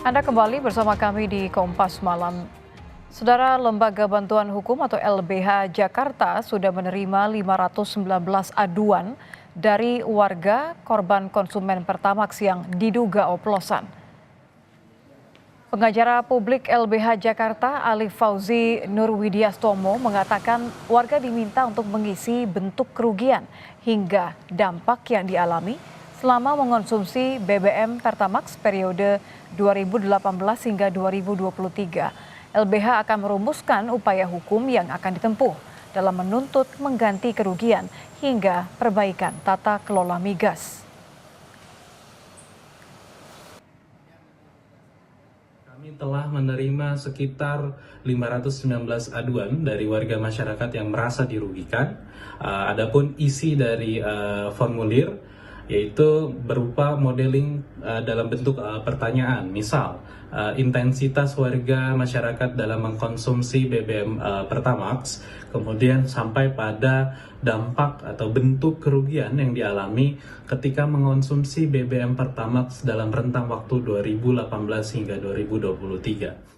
Anda kembali bersama kami di Kompas Malam. Saudara, Lembaga Bantuan Hukum atau LBH Jakarta sudah menerima 519 aduan dari warga korban konsumen Pertamax yang diduga oplosan. Pengacara Publik LBH Jakarta Ali Fauzi Nurwidiastomo mengatakan warga diminta untuk mengisi bentuk kerugian hingga dampak yang dialami selama mengonsumsi BBM Pertamax periode 2018 hingga 2023. LBH akan merumuskan upaya hukum yang akan ditempuh dalam menuntut mengganti kerugian hingga perbaikan tata kelola migas. Kami telah menerima sekitar 519 aduan dari warga masyarakat yang merasa dirugikan. Adapun isi dari formulir yaitu berupa modeling dalam bentuk pertanyaan, misal intensitas warga masyarakat dalam mengkonsumsi BBM Pertamax, kemudian sampai pada dampak atau bentuk kerugian yang dialami ketika mengonsumsi BBM Pertamax dalam rentang waktu 2018 hingga 2023.